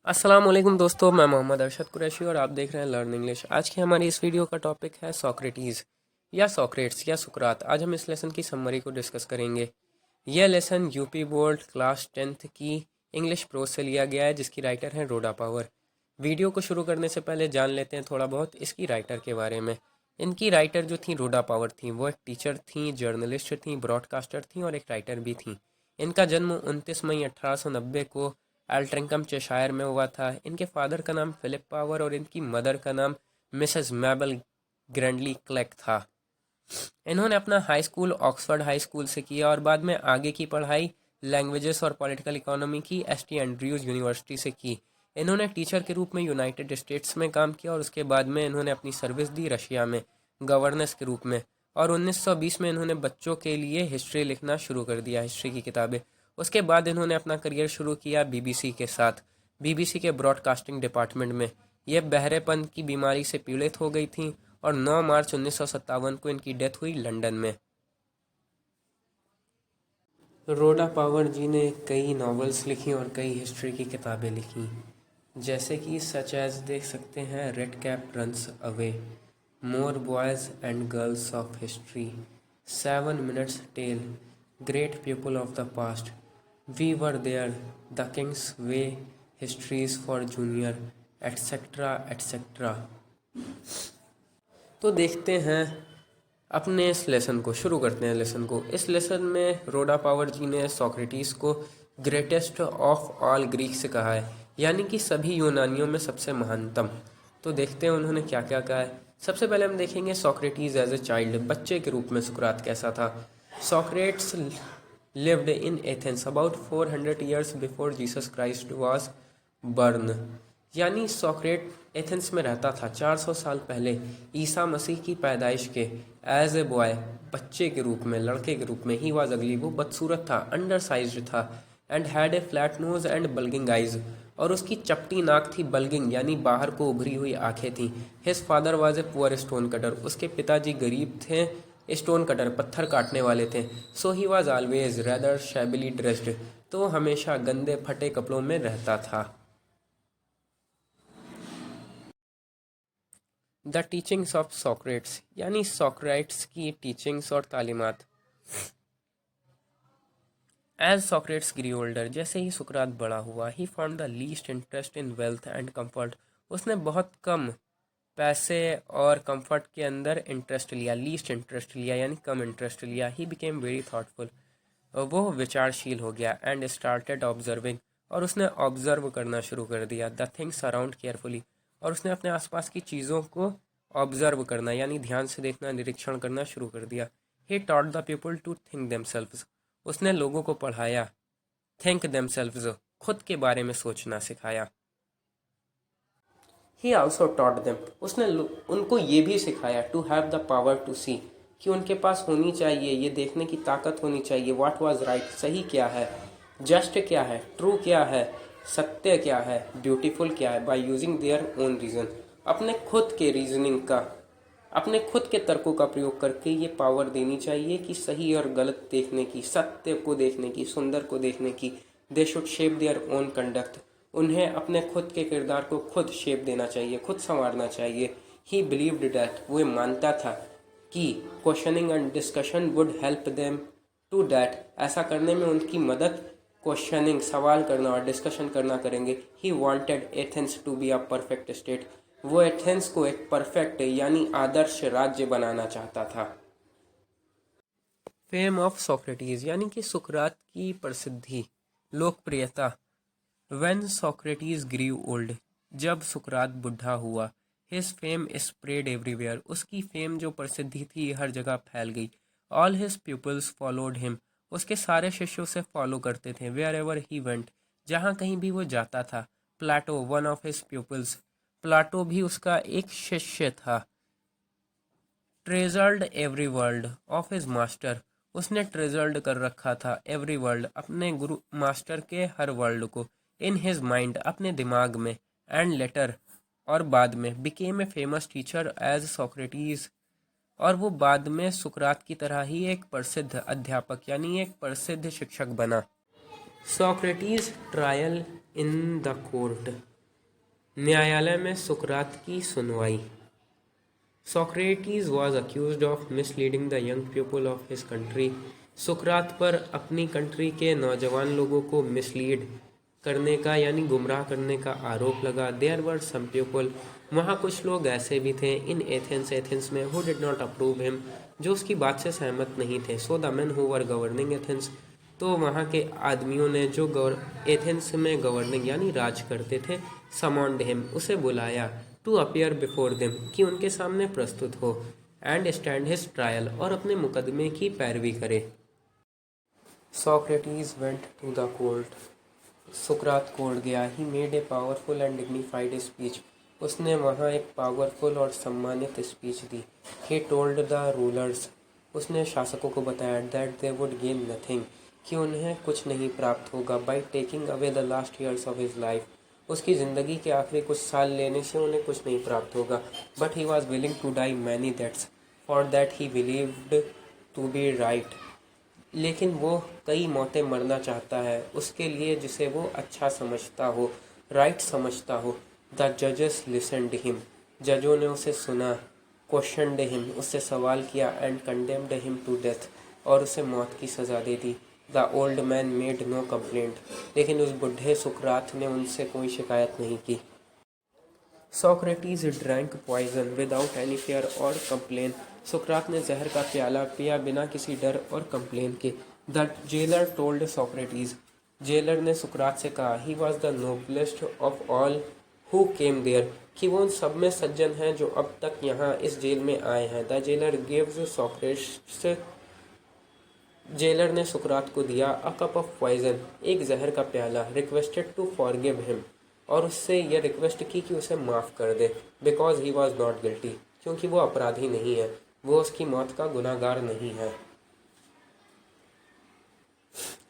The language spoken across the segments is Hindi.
अस्सलाम वालेकुम दोस्तों, मैं मोहम्मद अरशद कुरैशी और आप देख रहे हैं लर्न इंग्लिश। आज की हमारी इस वीडियो का टॉपिक है सॉक्रेटीज़ या सॉक्रेट्स या सुकरात। आज हम इस लेसन की समरी को डिस्कस करेंगे। यह lesson UP board class 10th की इंग्लिश प्रोज से लिया गया है, जिसकी राइटर हैं रोडा पावर। वीडियो को शुरू करने से पहले जान लेते हैं थोड़ा बहुत इसकी राइटर के बारे में। इनकी राइटर जो थी रोडा पावर थी, वो एक टीचर थी, जर्नलिस्ट थी, ब्रॉडकास्टर थी और एक राइटर भी थी। इनका जन्म 29 मई 1890 को एल्ट्रिंकम चेशायर में हुआ था। इनके फादर का नाम फिलिप पावर और इनकी मदर का नाम मिसेस मैबल ग्रैंडली क्लेक था। इन्होंने अपना high school Oxford high school से किया और बाद में आगे की पढ़ाई लैंग्वेजेस और पॉलिटिकल इकोनॉमी की एस टी एंड्रयूज़ यूनिवर्सिटी से की। इन्होंने टीचर के रूप में यूनाइटेड स्टेट्स में काम किया और उसके बाद में इन्होंने अपनी सर्विस दी रशिया में गवर्नेंस के रूप में। और 1920 में इन्होंने बच्चों के लिए हिस्ट्री लिखना शुरू कर दिया, हिस्ट्री की किताबें। उसके बाद इन्होंने अपना करियर शुरू किया बीबीसी के साथ, बीबीसी के ब्रॉडकास्टिंग डिपार्टमेंट में। ये बहरेपन की बीमारी से पीड़ित हो गई थी और 9 मार्च 1957 को इनकी डेथ हुई लंदन में। रोडा पावर जी ने कई नॉवेल्स लिखी और कई हिस्ट्री की किताबें लिखी, जैसे कि सच एज देख सकते हैं red cap runs away, more boys and girls of history, 7 minutes tale, great people of the past, we were there, the kings way, histories for junior, etcetera etcetera. तो देखते हैं अपने इस लेसन को, शुरू करते हैं लेसन को। इस लेसन में रोडा पावर जी ने सोक्रेटिस को ग्रेटेस्ट ऑफ ऑल ग्रीक्स कहा है, यानी कि सभी यूनानियों में सबसे महानतम। तो देखते हैं उन्होंने क्या क्या कहा है। सबसे पहले हम देखेंगे सोक्रेटिस एज ए चाइल्ड, बच्चे के रूप में सुकरात कैसा था। Socrates lived in Athens about 400 years before Jesus Christ was born, यानी सोक्रेट एथेंस में रहता था 400 साल पहले ईसा मसीह की पैदाइश के। एज ए बॉय, बच्चे के रूप में, लड़के के रूप में, ही वाज अगली, वो बदसूरत था, अंडर साइज्ड था, and had a flat knows and bulging eyes, और उसकी चपटी नाक थी, बल्गिंग यानी बाहर को उभरी हुई आंखें थीं। His father was a poor stone cutter, उसके पिताजी गरीब थे, स्टोन कटर पत्थर काटने वाले थे। So he was always rather shabbily dressed, तो हमेशा गंदे फटे कपड़ों में रहता था। द टीचिंग्स ऑफ सोक्रेट्स, यानी सोक्रेट्स की टीचिंग्स और तालीमात। एज सोक्रेट्स ग्री ओल्डर, जैसे ही सुकरात बड़ा हुआ, he found the least interest in wealth and comfort, उसने बहुत कम पैसे और कंफर्ट के अंदर इंटरेस्ट लिया, लीस्ट इंटरेस्ट लिया यानी कम इंटरेस्ट लिया। ही बिकेम वेरी थॉटफुल, वो विचारशील हो गया। एंड स्टार्टेड ऑब्जर्विंग, और उसने ऑब्जर्व करना शुरू कर दिया। द थिंग्स अराउंड केयरफुली, और उसने अपने आसपास की चीज़ों को ऑब्जर्व करना यानी ध्यान से देखना, निरीक्षण करना शुरू कर दिया। He taught the people to think themselves, उसने लोगों को पढ़ाया। थिंक देमसेल्व्स, खुद के बारे में सोचना सिखाया। ही आल्सो टॉट देम, उसने उनको ये भी सिखाया to have the power to see, कि उनके पास होनी चाहिए, ये देखने की ताकत होनी चाहिए। व्हाट वाज राइट, सही क्या है, जस्ट क्या है, ट्रू क्या है, सत्य क्या है, ब्यूटीफुल क्या है। By using their own reason, अपने खुद के रीजनिंग का, अपने खुद के तर्कों का प्रयोग करके ये पावर देनी चाहिए कि सही और गलत देखने की, सत्य को देखने की, सुंदर को देखने की। They should shape their own conduct, उन्हें अपने खुद के किरदार को खुद शेप देना चाहिए, खुद संवारना चाहिए। ही बिलीव्ड डैट, वो मानता था कि questioning and discussion would help them to that, ऐसा करने में उनकी मदद क्वेश्चनिंग, सवाल करना और डिस्कशन करना करेंगे। He wanted Athens to be a perfect state, वो एथेंस को एक परफेक्ट यानी आदर्श राज्य बनाना चाहता था। फेम ऑफ सोक्रेटिस, यानी कि सुकरात की प्रसिद्धि, लोकप्रियता। व्हेन सोक्रेटिस ग्रीव ओल्ड, जब सुकरात बुढ़ा हुआ। हिज फेम स्प्रेड एवरीवेयर, उसकी फेम जो प्रसिद्धि थी हर जगह फैल गई। All his pupils followed him, उसके सारे शिष्य उसे फॉलो करते थे। वेयर एवर ही वेंट, जहाँ कहीं भी वो जाता था। Plato one of his pupils, Plato भी उसका एक शिष्य था। Treasured every word of his master, उसने ट्रेजर्ड कर रखा था एवरी वर्ल्ड, अपने गुरु मास्टर के हर वर्ल्ड को। इन हिज माइंड, अपने दिमाग में। एंड लेटर, और बाद में। Became a famous teacher as Socrates, और वो बाद में सुकरात की तरह ही एक प्रसिद्ध अध्यापक यानी एक प्रसिद्ध शिक्षक बना। Socrates trial in the court, न्यायालय में सुकरात की सुनवाई। Socrates was accused of misleading the young people of his country. सुकरात पर अपनी कंट्री के नौजवान लोगों को मिसलीड करने का यानी गुमराह करने का आरोप लगा। There were some people, वहाँ कुछ लोग ऐसे भी थे इन एथेंस में who did not approve him, जो उसकी बात से सहमत नहीं थे। So the men who were governing Athens, तो वहाँ के आदमियों ने जो एथेंस में गवर्निंग यानी राज करते थे, समॉन्ड हिम, उसे बुलाया, टू अपीयर बिफोर देम, कि उनके सामने प्रस्तुत हो, एंड स्टैंड हिज ट्रायल, और अपने मुकदमे की पैरवी करे। Socrates went to the court, सुकरात कोर्ट गया। He made a powerful and dignified speech, उसने वहाँ एक पावरफुल और सम्मानित स्पीच दी। ही टोल्ड द रूलर्स, उसने शासकों को बताया, that they would gain nothing, कि उन्हें कुछ नहीं प्राप्त होगा, by taking away the last years of his life, उसकी ज़िंदगी के आखिरी कुछ साल लेने से उन्हें कुछ नहीं प्राप्त होगा। But he was willing to die many deaths for that he believed to be right, लेकिन वो कई मौतें मरना चाहता है उसके लिए जिसे वो अच्छा समझता हो, राइट समझता हो। द जजेस लिसनड हिम, जजों ने उसे सुना। क्वेश्चनड हिम, उससे सवाल किया। And condemned him to death, और उसे मौत की सज़ा दे दी। The old man made no complaint, लेकिन उस बुढ़े सुकरात ने उनसे कोई शिकायत नहीं की। Socrates drank poison without any fear और कंप्लेन, सुकरात ने जहर का प्याला पिया बिना किसी डर और कंप्लेन के। The jailer told Socrates, jailer ने सुकरात से कहा, he was the noblest of all who came there, कि वो उन सब में सज्जन हैं जो अब तक यहाँ इस जेल में आए हैं। The jailer gives Socrates, jailer ने सुकरात को दिया अ कप ऑफ पॉइजन, एक जहर का प्याला। रिक्वेस्टेड टू फॉरगिव हिम, और उससे यह रिक्वेस्ट की कि उसे माफ़ कर दे। Because he was not guilty, क्योंकि वो अपराधी नहीं है, वो उसकी मौत का गुनाहगार नहीं है।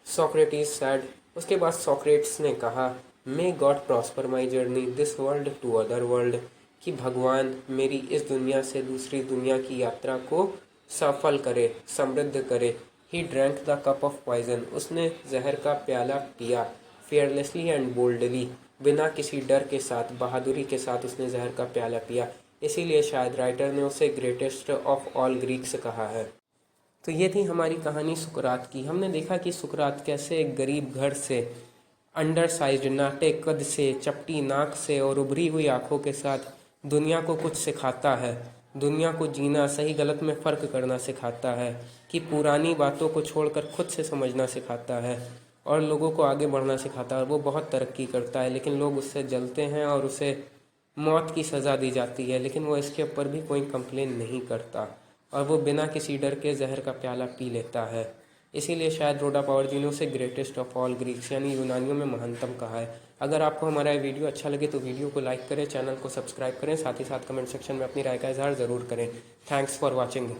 सॉक्रेटिस सैड, उसके बाद सॉक्रेटिस ने कहा, may God prosper my journey this world to other world, कि भगवान मेरी इस दुनिया से दूसरी दुनिया की यात्रा को सफल करे, समृद्ध करे। He drank the cup of poison, उसने जहर का प्याला पिया। फेयरलेसली एंड बोल्डली, बिना किसी डर के साथ, बहादुरी के साथ उसने जहर का प्याला पिया। इसीलिए शायद राइटर ने उसे ग्रेटेस्ट ऑफ ऑल ग्रीक्स कहा है। तो ये थी हमारी कहानी सुकरात की। हमने देखा कि सुकरात कैसे एक गरीब घर से, अंडर साइज, नाटे कद से, चपटी नाक से और उभरी हुई आंखों के साथ दुनिया को कुछ सिखाता है, दुनिया को जीना, सही गलत में फ़र्क करना सिखाता है, कि पुरानी बातों को छोड़कर खुद से समझना सिखाता है और लोगों को आगे बढ़ना सिखाता है। वो बहुत तरक्की करता है, लेकिन लोग उससे जलते हैं और उसे मौत की सज़ा दी जाती है, लेकिन वो इसके ऊपर भी कोई कंप्लेन नहीं करता और वो बिना किसी डर के जहर का प्याला पी लेता है। इसीलिए शायद रोडा पावर जी ने उसे ग्रेटेस्ट ऑफ ऑल ग्रीक्स यानी यूनानियों में महानतम कहा है। अगर आपको हमारा ये वीडियो अच्छा लगे तो वीडियो को लाइक करें, चैनल को सब्सक्राइब करें, साथ ही साथ कमेंट सेक्शन में अपनी राय का इजहार ज़रूर करें। Thanks for watching.